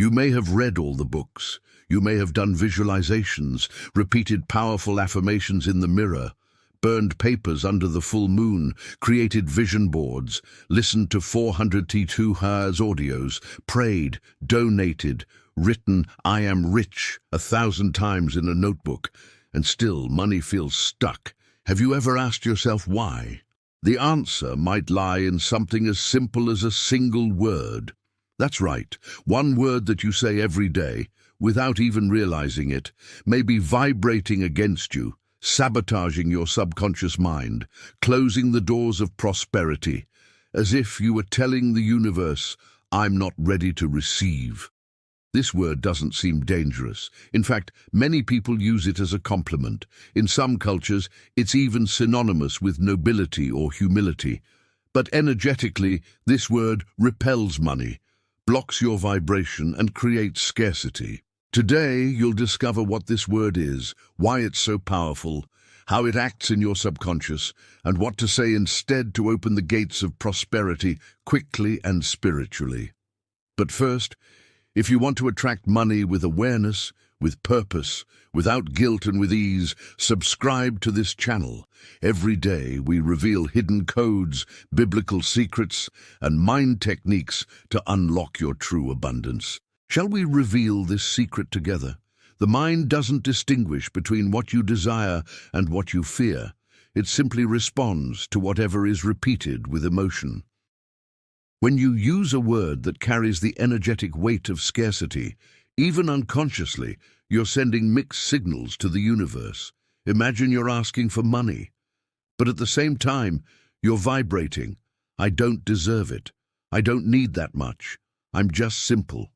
You may have read all the books. You may have done visualizations, repeated powerful affirmations in the mirror, burned papers under the full moon, created vision boards, listened to 402 Hz audios, prayed, donated, written "I am rich" 1,000 times in a notebook, and still money feels stuck. Have you ever asked yourself why? The answer might lie in something as simple as a single word. That's right, one word that you say every day, without even realizing it, may be vibrating against you, sabotaging your subconscious mind, closing the doors of prosperity, as if you were telling the universe, "I'm not ready to receive." This word doesn't seem dangerous. In fact, many people use it as a compliment. In some cultures, it's even synonymous with nobility or humility. But energetically, this word repels money, blocks your vibration, and creates scarcity. Today, you'll discover what this word is, why it's so powerful, how it acts in your subconscious, and what to say instead to open the gates of prosperity quickly and spiritually. But first, if you want to attract money with awareness, with purpose, without guilt and with ease, subscribe to this channel. Every day we reveal hidden codes, biblical secrets, and mind techniques to unlock your true abundance. Shall we reveal this secret together? The mind doesn't distinguish between what you desire and what you fear. It simply responds to whatever is repeated with emotion. When you use a word that carries the energetic weight of scarcity, even unconsciously, you're sending mixed signals to the universe. Imagine you're asking for money, but at the same time, you're vibrating. "I don't deserve it. I don't need that much. I'm just simple."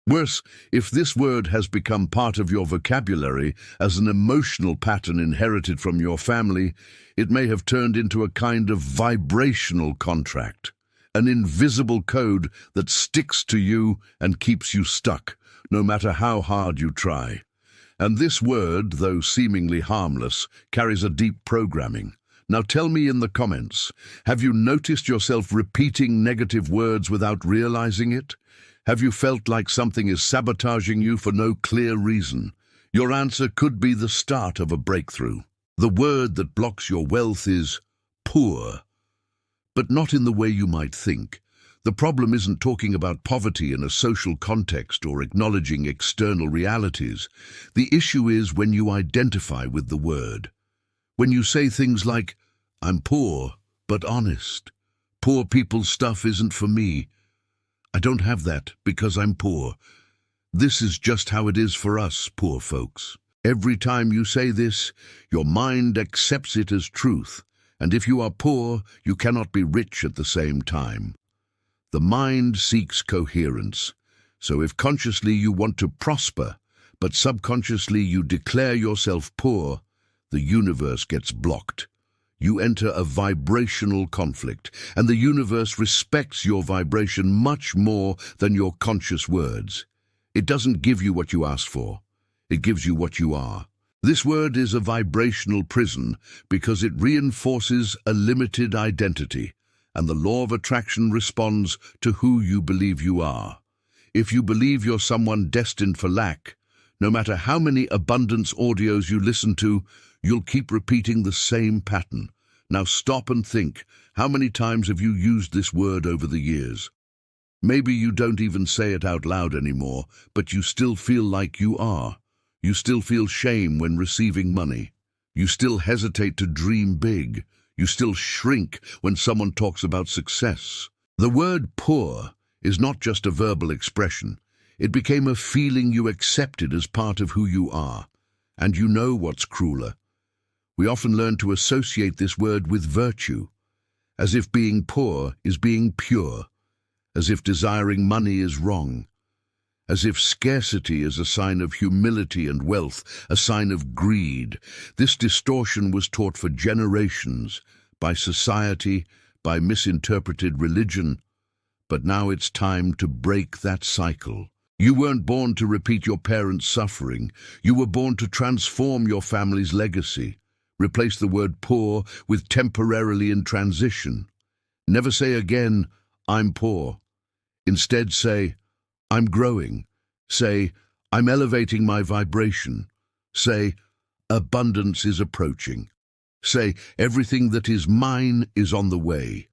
Worse, if this word has become part of your vocabulary as an emotional pattern inherited from your family, it may have turned into a kind of vibrational contract, an invisible code that sticks to you and keeps you stuck, no matter how hard you try. And this word, though seemingly harmless, carries a deep programming. Now tell me in the comments, have you noticed yourself repeating negative words without realizing it? Have you felt like something is sabotaging you for no clear reason? Your answer could be the start of a breakthrough. The word that blocks your wealth is poor, but not in the way you might think. The problem isn't talking about poverty in a social context or acknowledging external realities. The issue is when you identify with the word. When you say things like, "I'm poor, but honest. Poor people's stuff isn't for me. I don't have that because I'm poor. This is just how it is for us, poor folks." Every time you say this, your mind accepts it as truth. And if you are poor, you cannot be rich at the same time. The mind seeks coherence. So if consciously you want to prosper, but subconsciously you declare yourself poor, the universe gets blocked. You enter a vibrational conflict, and the universe respects your vibration much more than your conscious words. It doesn't give you what you ask for. It gives you what you are. This word is a vibrational prison because it reinforces a limited identity, and the law of attraction responds to who you believe you are. If you believe you're someone destined for lack, no matter how many abundance audios you listen to, you'll keep repeating the same pattern. Now stop and think, how many times have you used this word over the years? Maybe you don't even say it out loud anymore, but you still feel like you are. You still feel shame when receiving money. You still hesitate to dream big. You still shrink when someone talks about success. The word poor is not just a verbal expression. It became a feeling you accepted as part of who you are. And you know what's crueler? We often learn to associate this word with virtue, as if being poor is being pure, as if desiring money is wrong, as if scarcity is a sign of humility and wealth, a sign of greed. This distortion was taught for generations, by society, by misinterpreted religion. But now it's time to break that cycle. You weren't born to repeat your parents' suffering. You were born to transform your family's legacy. Replace the word poor with temporarily in transition. Never say again, "I'm poor." Instead say, I'm growing. Say, I'm elevating my vibration. Say, abundance is approaching. Say, everything that is mine is on the way.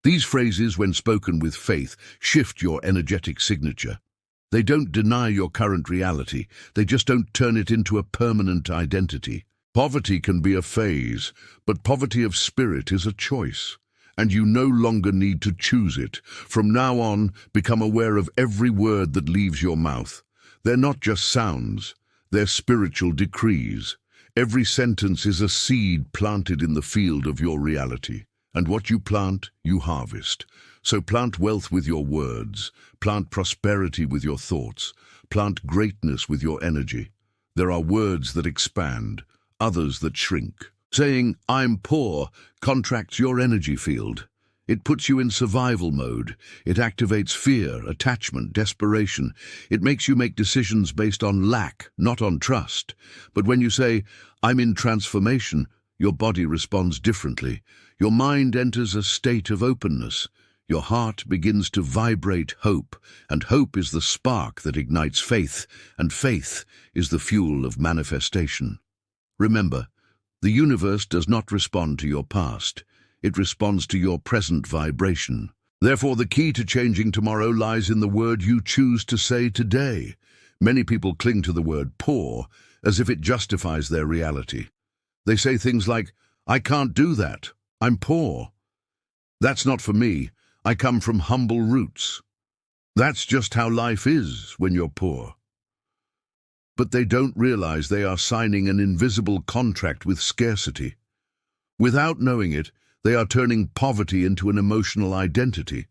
These phrases, when spoken with faith, shift your energetic signature. They don't deny your current reality, they just don't turn it into a permanent identity. Poverty can be a phase, but poverty of spirit is a choice, and you no longer need to choose it. From now on, become aware of every word that leaves your mouth. They're not just sounds, they're spiritual decrees. Every sentence is a seed planted in the field of your reality. And what you plant, you harvest. So plant wealth with your words, plant prosperity with your thoughts, plant greatness with your energy. There are words that expand, others that shrink. Saying, I'm poor, contracts your energy field. It puts you in survival mode. It activates fear, attachment, desperation. It makes you make decisions based on lack, not on trust. But when you say, I'm in transformation, your body responds differently. Your mind enters a state of openness. Your heart begins to vibrate hope, and hope is the spark that ignites faith, and faith is the fuel of manifestation. Remember, the universe does not respond to your past. It responds to your present vibration. Therefore, the key to changing tomorrow lies in the word you choose to say today. Many people cling to the word poor as if it justifies their reality. They say things like, I can't do that. I'm poor. That's not for me. I come from humble roots. That's just how life is when you're poor. But they don't realize they are signing an invisible contract with scarcity. Without knowing it, they are turning poverty into an emotional identity.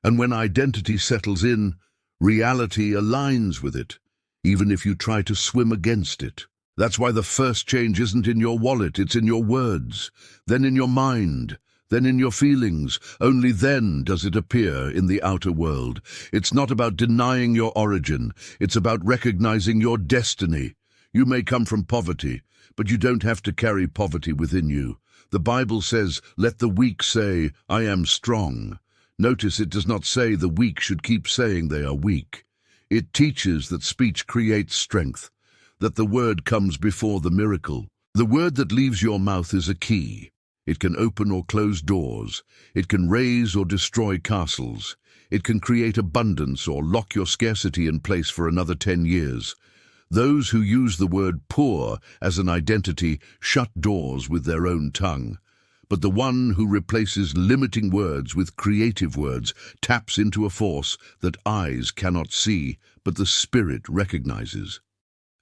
And when identity settles in, reality aligns with it, even if you try to swim against it. That's why the first change isn't in your wallet, it's in your words, then in your mind, then in your feelings. Only then does it appear in the outer world. It's not about denying your origin, it's about recognizing your destiny. You may come from poverty, but you don't have to carry poverty within you. The Bible says, let the weak say, I am strong. Notice it does not say the weak should keep saying they are weak. It teaches that speech creates strength, that the word comes before the miracle. The word that leaves your mouth is a key. It can open or close doors. It can raise or destroy castles. It can create abundance or lock your scarcity in place for another 10 years. Those who use the word poor as an identity shut doors with their own tongue. But the one who replaces limiting words with creative words taps into a force that eyes cannot see, but the spirit recognizes.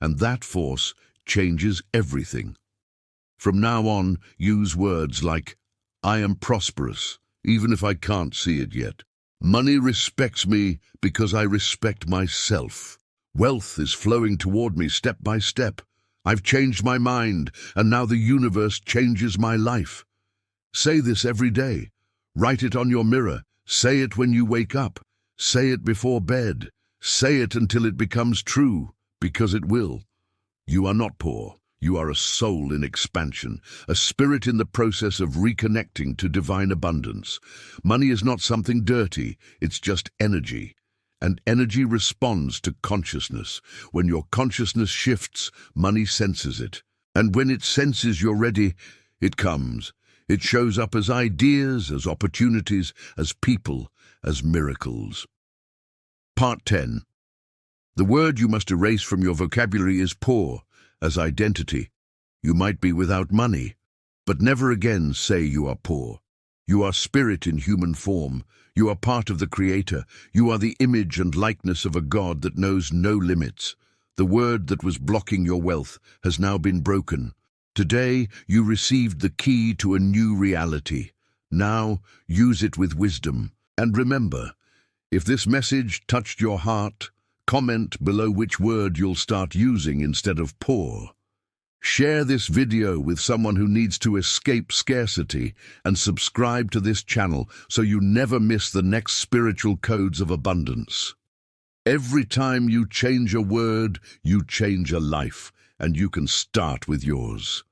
And that force changes everything. From now on, use words like, I am prosperous, even if I can't see it yet. Money respects me because I respect myself. Wealth is flowing toward me step by step. I've changed my mind, and now the universe changes my life. Say this every day. Write it on your mirror. Say it when you wake up. Say it before bed. Say it until it becomes true, because it will. You are not poor. You are a soul in expansion, a spirit in the process of reconnecting to divine abundance. Money is not something dirty, it's just energy. And energy responds to consciousness. When your consciousness shifts, money senses it. And when it senses you're ready, it comes. It shows up as ideas, as opportunities, as people, as miracles. Part 10. The word you must erase from your vocabulary is poor, as identity. You might be without money, but never again say you are poor. You are spirit in human form. You are part of the Creator. You are the image and likeness of a God that knows no limits. The word that was blocking your wealth has now been broken. Today, you received the key to a new reality. Now, use it with wisdom. And remember, if this message touched your heart, comment below which word you'll start using instead of poor. Share this video with someone who needs to escape scarcity, and subscribe to this channel so you never miss the next spiritual codes of abundance. Every time you change a word, you change a life, and you can start with yours.